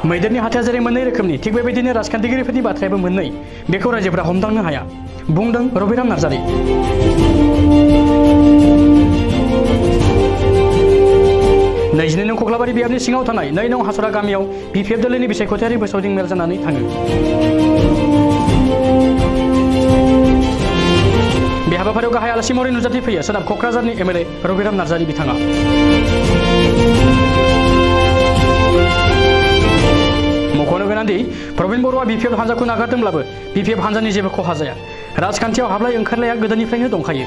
मैदेरनि हाथाया जेरै मोननै रोखोमनि थिग बेबायदिनो राजखान्थिगिरिफोरनि बाथ्रायाबो मोननै बेखौ रायजोफोरा हमदांनो हाया बुंदों रबिराम नार्जारि। 22 नं कक्लाबारि बियाबनि सिङाव थानाय 2 नं हासरा गामियाव बिपिएफ दोलोनि बिसायख'थियारि फोसावदिं मेल जानानै थाङो। बे हाबाफारियाव गाहाय आलासि महरै नुजाथि फैयो सोनाब क'क्राझारनि एमएलए रबिराम नार्जारि बिथाङा। मख'नो गोनांदि प्रबिन बर'आ बिपिएफ हान्जाखौ नागारदोंब्लाबो बिपिएफ हान्जानि जेबो खहा जाया। राजखान्थियाव हाबलाय ओंखारलाया गोदोनिफ्रायनो दंखायो।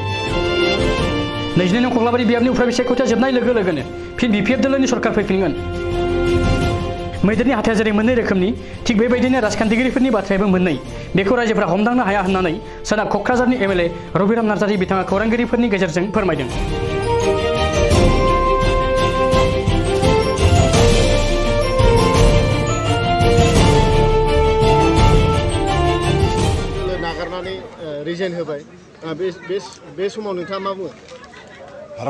22 नं कक्लाबारि बियाबनि उफ्रा बिसायख'थिया जोबनाय लोगो लोगोनो फिन बिपिएफ दोलोनि सरकार फैफिनगोन। मैदेरनि हाथाया जेरै मोननै रोखोमनि थिग बेबायदिनो राजखान्थिगिरिफोरनि बाथ्रायाबो मोननै बेखौ रायजोफोरा हमदांनो हाया होननानै सोनाब क'क्राझारनि एमएलए रबिराम नार्जारि बिथाङा खौरांगिरिफोरनि गेजेरजों फोरमायदों। नागारनानै रिजाइन होबाय बे समाव नोंथाङा मा बुङो?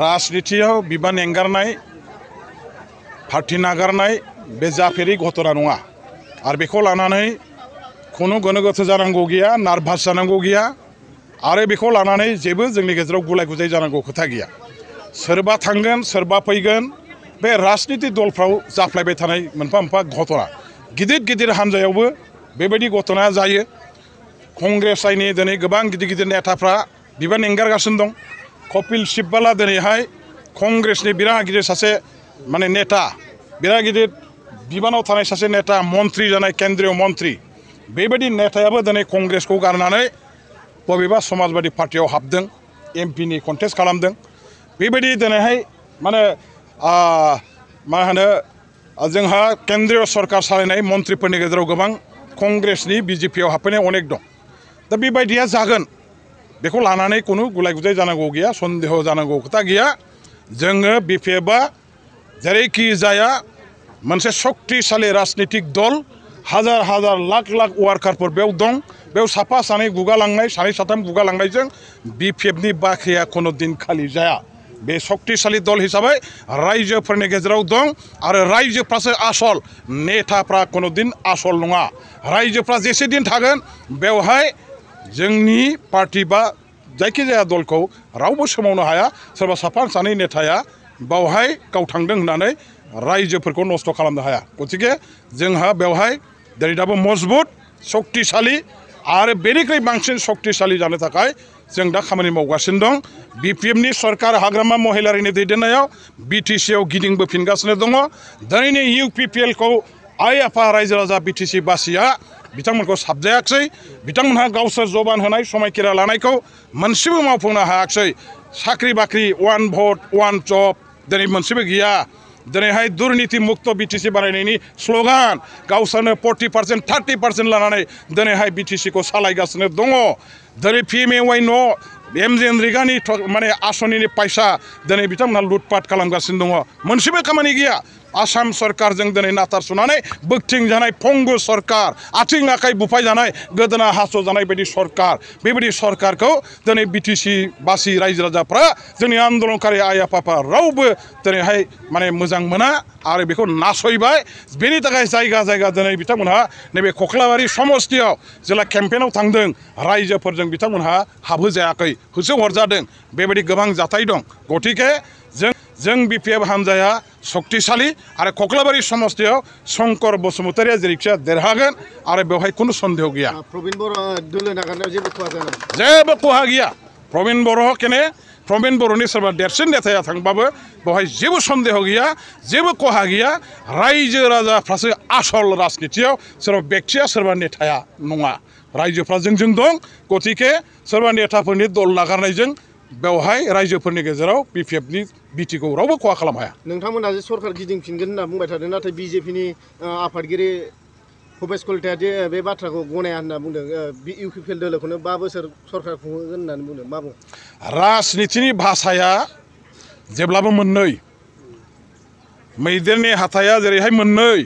राजनितियाव बिबान एंगारनाय पार्टी नागारनाय बे जाफेरि घटना नङा आरो बेखौ लानानै खुनु गोनो गोथो जानांगौ गैया नार्भास जानांगौ गैया आरो बेखौ लानानै जेबो जोंनि गेजेराव गुलाय गुजाय जानांगौ खोथा गैया। सोरबा थांगोन सोरबा फैगोन बे राजनिति दलफ्राव जाफ्लायबाय थानाय मोनफा मोनफा घटना गिदिर गिदिर हान्जायावबो बेबायदि घटनाया जायो। कंग्रेस आइनि दिनै गोबां गिदिर गिदिर नेताफ्रा बिबान एंगारगासिनो दं। कपिल सिब्बाला दिनैहाय कंग्रेसनि बिराद गिदिर सासे माने नेता बिराद गिदिर बिबानाव थानाय सासे नेता मन्त्रि जानाय केन्द्रीय मन्त्रि बेबायदि नेतायाबो दिनै कंग्रेसखौ गारनानै बबेबा समाजवादी पार्टियाव हाबदों एमपिनि कन्टेस्ट खालामदों। बेबायदि दिनैहाय माने मा होनो जोंहा केन्द्रीय सरकार सालायनाय मन्त्रिफोरनि गेजेराव गोबां कंग्रेसनि बिजेपियाव हाबफैनाय अनेक दं। दा बेबायदिया जागोन बेखौ लानानै खुनु गुलाय गुजाय जानांगौ गैया सन्देह जानांगौ खोथा गैया। जोङो बिपिएफआ जेरैखि जाया मोनसे शक्तिशाली राजनीतिक दल हाजार हाजार लाख लाख वार्कारफोर बेयाव दं। बेयाव साफा सानै गुगालांनाय सानै साथाम गुगालांनायजों बिपिएफनि बाख्रिया खुनु दिन खालि जाया। बे शक्तिशाली दल हिसाबै रायजोफोरनि गेजेराव दं आरो रायजोफ्रासो आसल नेताफ्रा खुनु दिन आसल नङा। रायजोफ्रा जेसे दिन थागोन बेवहाय जोंनि पार्टी बा जायखिजाया दलखौ रावबो सोमावनो हाया। सोरबा साफा सानै नेताया बावहाय गाव थांदों होननानै रायजोफोरखौ नस्थ' खालामनो हाया। गतिके जोंहा बेवहाय दिनै दाबो मजबुत शक्तिशाली आरो बेनिख्रुइ बांसिन शक्तिशाली जानो थाखाय जों दा खामानि मावगासिनो दं। बिपिएफनि सरकार हाग्रामा महिलारिनि दैदेननायाव बिटिसिआव गिदिंबोफिनगासिनो दङ। दिनैनि इउपिपिएलखौ आइ आफा रायजो राजा बिटिसि बासिया बिथांमोनखौ साबजायाखिसै। बिथांमोनहा गावसोर जबान होनाय समायखिरा लानायखौ मोनसेबो मावफुंनो हायाखिसै। साख्रि बाख्रि वान भट वान जब दिनै मोनसेबो गैया। दिनैहाय दुर्नीति मुक्त बिटिसि बानायनायनि स्ल'गान गावसोरनो 40% 30% लानानै दिनैहाय बिटिसिखौ सालायगासिनो दङ। दिनै पिएमएवाइ न' एमजेएनरेगानि माने आसनिनि फैसा दिनै बिथांमोनहा लुटपाट खालामगासिनो दङ। मोनसेबो खामानि गैया। आसाम सरकारजों दिनै नातार सुनानै बोगथिं जानाय पंगु सरकार आथिं आखाइ बुफाय जानाय गोदोना हास' जानाय बायदि सरकार बेबायदि सरकारखौ दिनै बिटिसि बासि रायजो राजाफ्रा जोंनि आन्दोलनकारि आइ आफाफ्रा रावबो दिनैहाय माने मोजां मोना आरो बेखौ नासयबाय। बेनि थाखाय जायगा जायगा दिनै बिथांमोनहा नैबे कक्लाबारि समस्तियाव जेला केम्पेइनाव थांदों रायजोफोरजों बिथांमोनहा हाबहोजायाखै होसोहरजादों। बेबायदि गोबां जाथाय दं। गतिके जों बिपिएफ हान्जाया शक्तिशाली आरो कक्लाबारि समस्तियाव शंकर बसुमतारिया जेरैखिजाया देरहागोन आरो बेवहाय खुनु सन्देह गैया। प्रबिन बर' दोलो नागारनायाव जेबो खहा जागोन? जेबो खहा गैया। प्रबिन बर' केने प्रबिन बर'नि सोरबा देरसिन नेताया थांबाबो बेवहाय जेबो सन्देह गैया जेबो खहा गैया। रायजो राजाफ्रासो आसल राजनितियाव सोरबा बेक्तिया सोरबा नेताया नङा। रायजोफ्रा जोंजों दं। गतिके सोरबा नेताफोरनि दल नागारनायजों बेवहाय रायजोफोरनि गेजेराव बिपिएफनि बिटिखौ रावबो खहा खालामनो हाया। नोंथांमोना जे सरकार गिदिंफिनगोन होनना बुंबाय थादों नाथाय बिजेपिनि आफादगिरि भुपेश कलिताया बे बाथ्राखौ गनाया होनना बुंदों। इउपिपिएल दोलोखौनो 5 बोसोर सरकार खुंहोगोन होननानै बुंदों। मा बुङो? राजनितिनि भाषाया जेब्लाबो मोननै। मैदेरनि हाथाया जेरैहाय मोननै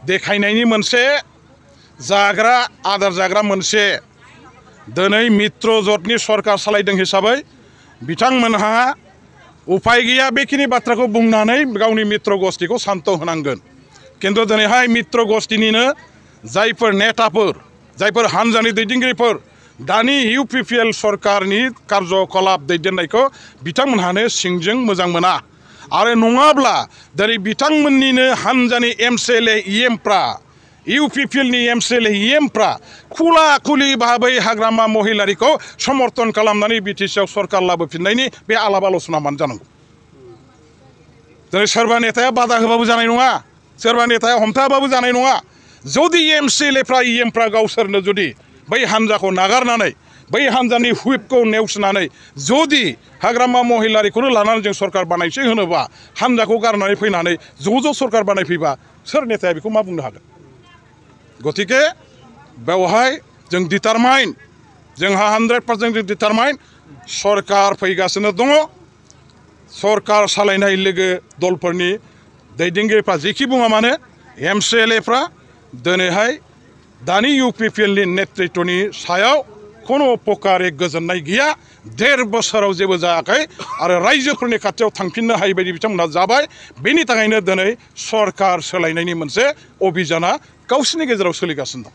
देखायनायनि मोनसे जाग्रा आदार जाग्रा मोनसे। दिनै मित्र जटनि सरकार सालायदों हिसाबै बिथांमोनहा उफाय गैया बेखिनि बाथ्राखौ बुंनानै गावनि मित्र गोष्ठीखौ शान्त होनांगोन खिन्थु दिनैहाय मित्र गोष्ठीनिनो जायफोर नेताफोर जायफोर हान्जानि दैदेनगिरिफोर दानि UPPL सरकारनि कार्यकलाप दैदेननायखौ बिथांमोनहानो सिंजों मोजां मोना आरो नङाब्ला दिनै बिथांमोननिनो हान्जानि MCLA EMफ्रा UPPLनि MCLA EMफ्रा खुला खुलि भाबै हाग्रामा महिलारिखौ समर्थन खालामनानै BTCआव सरकार लाबोफिननायनि बे आलाप आल'सना मानो जानांगौ दिनै सोरबा नेताया बादा होबाबो जानाय नङा सोरबा नेताया हमथाबाबो जानाय नङा जुदि MCLAफ्रा EMफ्रा गावसोरनो जुदि बै हान्जाखौ नागारनानै बै हान्जानि हुइपखौ नेवसिनानै जुदि हाग्रामा महिलारिखौनो लानानै जों सरकार बानायसै होनोबा हान्जाखौ गारनानै फैनानै ज' सरकार बानायफैबा सोर नेताया बेखौ मा बुंनो हागोन गतिके बेवहाय जों डिटारमाइन जोंहा 100% जों डिटारमाइन सरकार फैगासिनो दङ सरकार सालायनाय लोगो दलफोरनि दैदेनगिरिफ्रा जेखि बुङा मानो MCLAफ्रा दिनैहाय दानि UPPLनि नेतृत्वनि सायाव खुनु प्रकारे गोजोननाय गैया 1.5 बोसोराव जेबो जायाखै आरो रायजोफोरनि खाथियाव थांफिननो हायै बायदि बिथांमोनहा जाबाय बेनि थाखायनो दिनै सरकार सोलायनायनि मोनसे अभियाना गावसिनि गेजेराव सोलिगासिनो दं